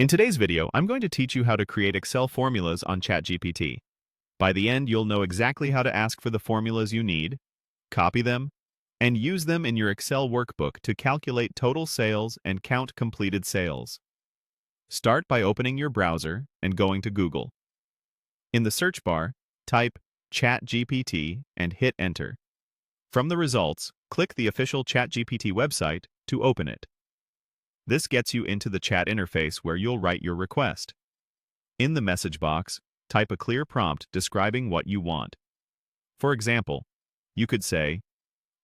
In today's video, I'm going to teach you how to create Excel formulas on ChatGPT. By the end, you'll know exactly how to ask for the formulas you need, copy them, and use them in your Excel workbook to calculate total sales and count completed sales. Start by opening your browser and going to Google. In the search bar, type ChatGPT and hit Enter. From the results, click the official ChatGPT website to open it. This gets you into the chat interface where you'll write your request. In the message box, type a clear prompt describing what you want. For example, you could say,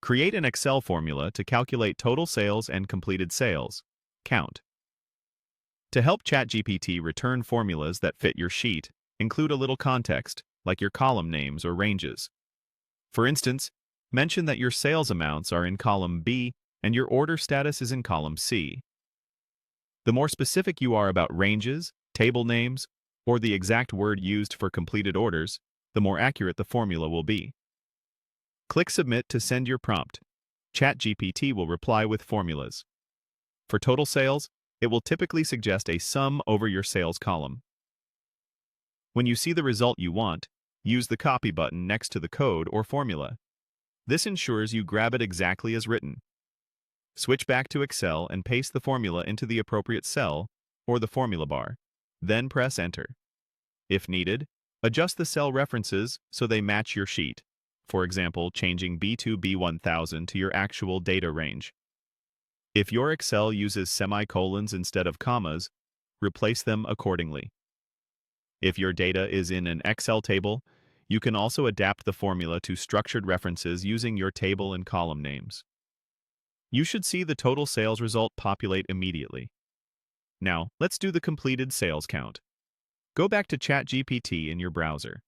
"Create an Excel formula to calculate total sales and completed sales. Count." To help ChatGPT return formulas that fit your sheet, include a little context, like your column names or ranges. For instance, mention that your sales amounts are in column B and your order status is in column C. The more specific you are about ranges, table names, or the exact word used for completed orders, the more accurate the formula will be. Click Submit to send your prompt. ChatGPT will reply with formulas. For total sales, it will typically suggest a sum over your sales column. When you see the result you want, use the Copy button next to the code or formula. This ensures you grab it exactly as written. Switch back to Excel and paste the formula into the appropriate cell or the formula bar. Then press Enter. If needed, adjust the cell references so they match your sheet. For example, changing B2 B1000 to your actual data range. If your Excel uses semicolons instead of commas, replace them accordingly. If your data is in an Excel table, you can also adapt the formula to structured references using your table and column names. You should see the total sales result populate immediately. Now, let's do the completed sales count. Go back to ChatGPT in your browser.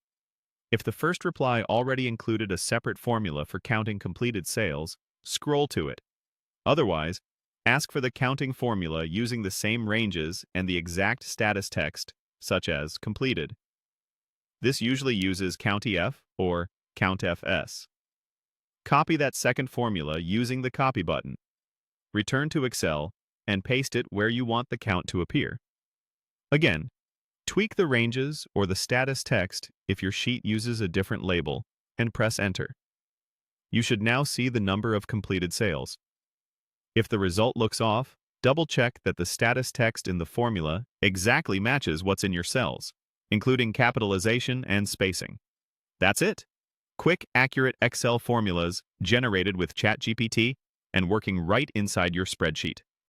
If the first reply already included a separate formula for counting completed sales, scroll to it. Otherwise, ask for the counting formula using the same ranges and the exact status text, such as completed. This usually uses COUNTIF or COUNTFS. Copy that second formula using the Copy button. Return to Excel and paste it where you want the count to appear. Again, tweak the ranges or the status text if your sheet uses a different label and press Enter. You should now see the number of completed sales. If the result looks off, double-check that the status text in the formula exactly matches what's in your cells, including capitalization and spacing. That's it! Quick, accurate Excel formulas generated with ChatGPT and working right inside your spreadsheet.